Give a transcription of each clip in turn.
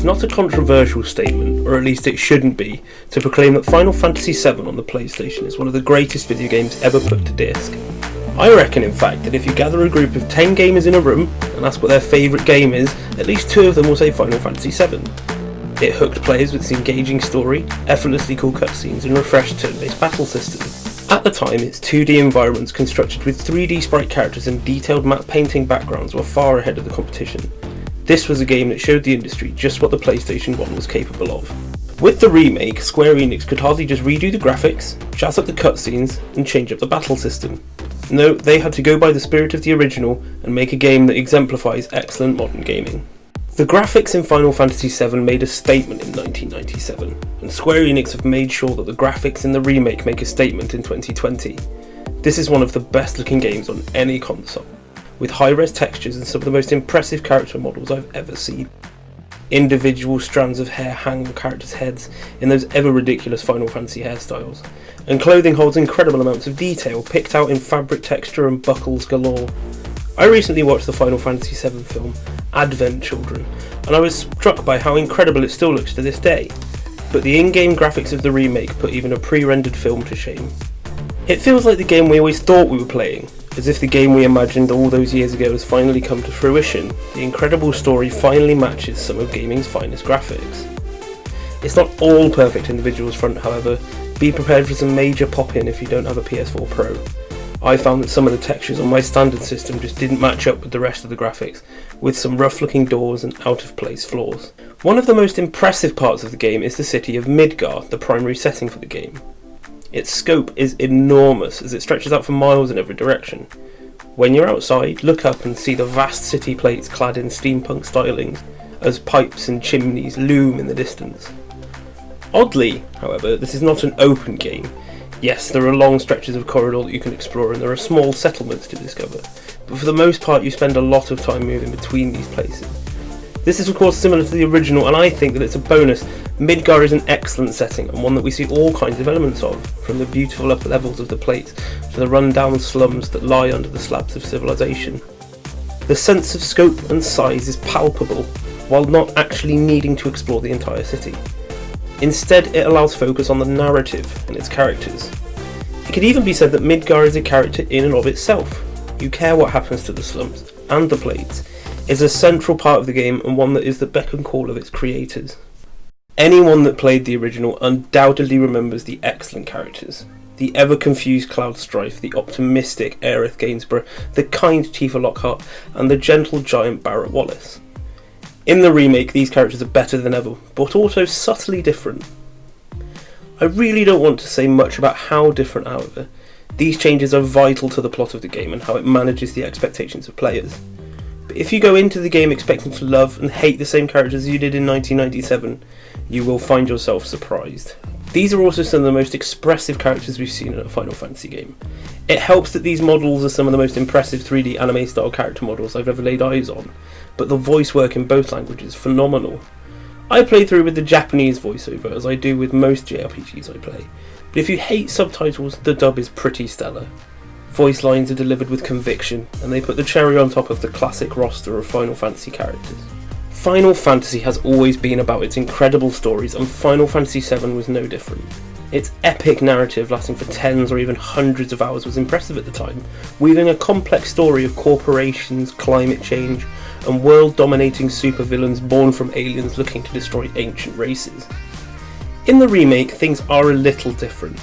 not a controversial statement, or at least it shouldn't be, to proclaim that Final Fantasy VII on the PlayStation is one of the greatest video games ever put to disc. I reckon, in fact, that if you gather a group of 10 gamers in a room and ask what their favourite game is, at least 2 of them will say Final Fantasy VII. It hooked players with its engaging story, effortlessly cool cutscenes and refreshed turn-based battle system. At the time, its 2D environments constructed with 3D sprite characters and detailed matte painting backgrounds were far ahead of the competition. This was a game that showed the industry just what the PlayStation 1 was capable of. With the remake, Square Enix could hardly just redo the graphics, jazz up the cutscenes, and change up the battle system. No, they had to go by the spirit of the original and make a game that exemplifies excellent modern gaming. The graphics in Final Fantasy VII made a statement in 1997, and Square Enix have made sure that the graphics in the remake make a statement in 2020. This is one of the best looking games on any console, with high-res textures and some of the most impressive character models I've ever seen. Individual strands of hair hang on characters' heads in those ever-ridiculous Final Fantasy hairstyles, and clothing holds incredible amounts of detail picked out in fabric texture and buckles galore. I recently watched the Final Fantasy VII film, Advent Children, and I was struck by how incredible it still looks to this day, but the in-game graphics of the remake put even a pre-rendered film to shame. It feels like the game we always thought we were playing, as if the game we imagined all those years ago has finally come to fruition. The incredible story finally matches some of gaming's finest graphics. It's not all perfect in the visuals front, however. Be prepared for some major pop-in if you don't have a PS4 Pro. I found that some of the textures on my standard system just didn't match up with the rest of the graphics, with some rough looking doors and out of place floors. One of the most impressive parts of the game is the city of Midgar, the primary setting for the game. Its scope is enormous as it stretches out for miles in every direction. When you're outside, look up and see the vast city plates clad in steampunk stylings as pipes and chimneys loom in the distance. Oddly, however, this is not an open game. Yes, there are long stretches of corridor that you can explore and there are small settlements to discover, but for the most part you spend a lot of time moving between these places. This is of course similar to the original, and I think that it's a bonus. Midgar is an excellent setting and one that we see all kinds of elements of, from the beautiful upper levels of the plates to the run-down slums that lie under the slabs of civilization. The sense of scope and size is palpable, while not actually needing to explore the entire city. Instead, it allows focus on the narrative and its characters. It could even be said that Midgar is a character in and of itself. You care what happens to the slums and the plates. Is a central part of the game and one that is the beck and call of its creators. Anyone that played the original undoubtedly remembers the excellent characters. The ever-confused Cloud Strife, the optimistic Aerith Gainsborough, the kind Tifa Lockhart, and the gentle giant Barrett Wallace. In the remake, these characters are better than ever, but also subtly different. I really don't want to say much about how different, however. These changes are vital to the plot of the game and how it manages the expectations of players. But if you go into the game expecting to love and hate the same characters you did in 1997, you will find yourself surprised. These are also some of the most expressive characters we've seen in a Final Fantasy game. It helps that these models are some of the most impressive 3D anime style character models I've ever laid eyes on, but the voice work in both languages is phenomenal. I play through with the Japanese voiceover, as I do with most JRPGs I play, but if you hate subtitles, the dub is pretty stellar. Voice lines are delivered with conviction, and they put the cherry on top of the classic roster of Final Fantasy characters. Final Fantasy has always been about its incredible stories, and Final Fantasy VII was no different. Its epic narrative, lasting for tens or even hundreds of hours, was impressive at the time, weaving a complex story of corporations, climate change, and world-dominating supervillains born from aliens looking to destroy ancient races. In the remake, things are a little different.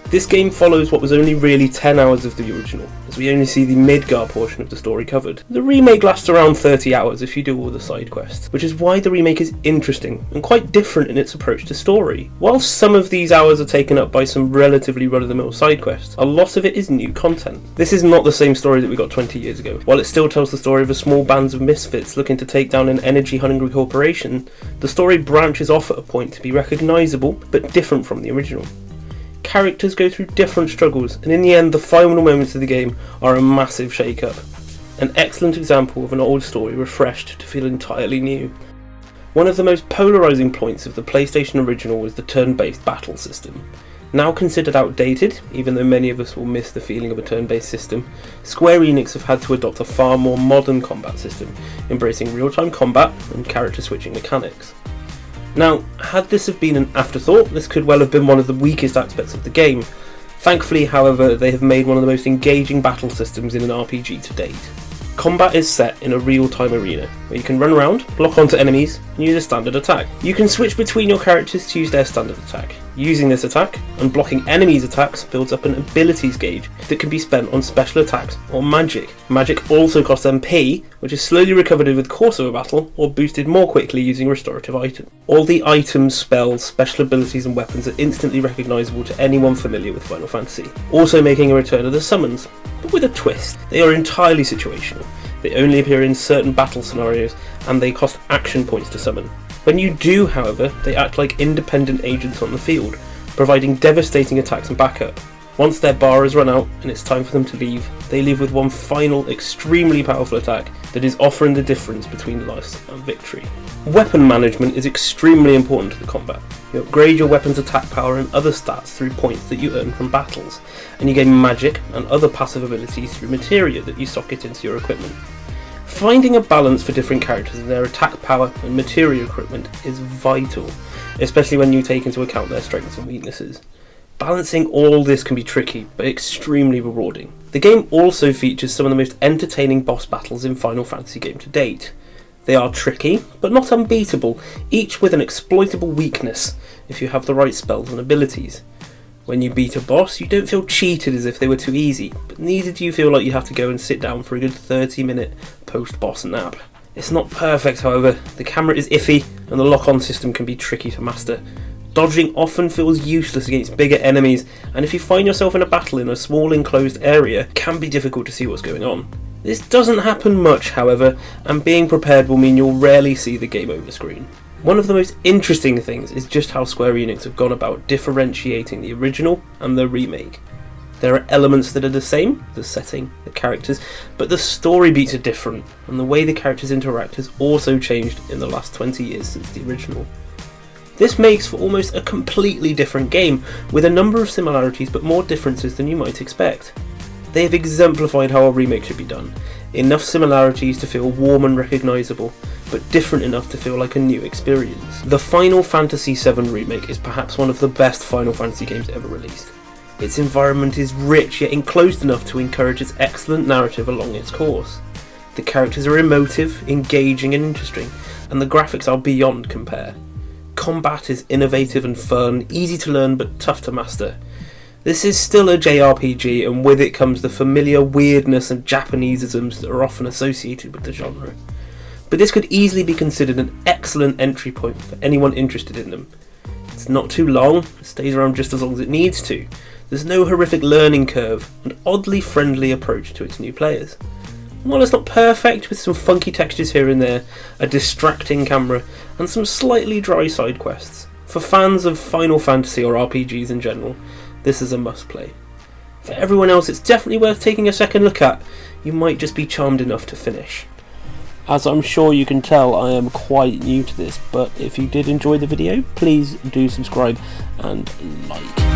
This game follows what was only really 10 hours of the original, as we only see the Midgar portion of the story covered. The remake lasts around 30 hours if you do all the side quests, which is why the remake is interesting and quite different in its approach to story. While some of these hours are taken up by some relatively run-of-the-mill side quests, a lot of it is new content. This is not the same story that we got 20 years ago. While it still tells the story of a small band of misfits looking to take down an energy-hungry corporation, the story branches off at a point to be recognisable, but different from the original. Characters go through different struggles, and in the end the final moments of the game are a massive shake-up. An excellent example of an old story refreshed to feel entirely new. One of the most polarising points of the PlayStation original was the turn-based battle system. Now considered outdated, even though many of us will miss the feeling of a turn-based system, Square Enix have had to adopt a far more modern combat system, embracing real-time combat and character switching mechanics. Now, had this have been an afterthought, this could well have been one of the weakest aspects of the game. Thankfully, however, they have made one of the most engaging battle systems in an RPG to date. Combat is set in a real-time arena, where you can run around, lock onto enemies, and use a standard attack. You can switch between your characters to use their standard attack. Using this attack, and blocking enemies' attacks builds up an abilities gauge that can be spent on special attacks or magic. Magic also costs MP, which is slowly recovered with the course of a battle, or boosted more quickly using restorative items. All the items, spells, special abilities and weapons are instantly recognisable to anyone familiar with Final Fantasy, also making a return of the summons, but with a twist. They are entirely situational. They only appear in certain battle scenarios, and they cost action points to summon. When you do, however, they act like independent agents on the field, providing devastating attacks and backup. Once their bar has run out and it's time for them to leave, they leave with one final, extremely powerful attack that is offering the difference between loss and victory. Weapon management is extremely important to the combat. You upgrade your weapon's attack power and other stats through points that you earn from battles, and you gain magic and other passive abilities through materia that you socket into your equipment. Finding a balance for different characters and their attack power and materia equipment is vital, especially when you take into account their strengths and weaknesses. Balancing all this can be tricky, but extremely rewarding. The game also features some of the most entertaining boss battles in Final Fantasy game to date. They are tricky, but not unbeatable, each with an exploitable weakness if you have the right spells and abilities. When you beat a boss, you don't feel cheated as if they were too easy, but neither do you feel like you have to go and sit down for a good 30-minute post-boss nap. It's not perfect, however. The camera is iffy, and the lock-on system can be tricky to master. Dodging often feels useless against bigger enemies, and if you find yourself in a battle in a small enclosed area, it can be difficult to see what's going on. This doesn't happen much, however, and being prepared will mean you'll rarely see the game over screen. One of the most interesting things is just how Square Enix have gone about differentiating the original and the remake. There are elements that are the same, the setting, the characters, but the story beats are different, and the way the characters interact has also changed in the last 20 years since the original. This makes for almost a completely different game, with a number of similarities but more differences than you might expect. They have exemplified how a remake should be done. Enough similarities to feel warm and recognisable, but different enough to feel like a new experience. The Final Fantasy VII Remake is perhaps one of the best Final Fantasy games ever released. Its environment is rich yet enclosed enough to encourage its excellent narrative along its course. The characters are emotive, engaging and interesting, and the graphics are beyond compare. Combat is innovative and fun, easy to learn but tough to master. This is still a JRPG, and with it comes the familiar weirdness and Japaneseisms that are often associated with the genre. But this could easily be considered an excellent entry point for anyone interested in them. It's not too long, it stays around just as long as it needs to. There's no horrific learning curve, and oddly friendly approach to its new players. While it's not perfect, with some funky textures here and there, a distracting camera, and some slightly dry side quests, for fans of Final Fantasy or RPGs in general, this is a must play. For everyone else, it's definitely worth taking a second look at. You might just be charmed enough to finish. As I'm sure you can tell, I am quite new to this, but if you did enjoy the video, please do subscribe and like.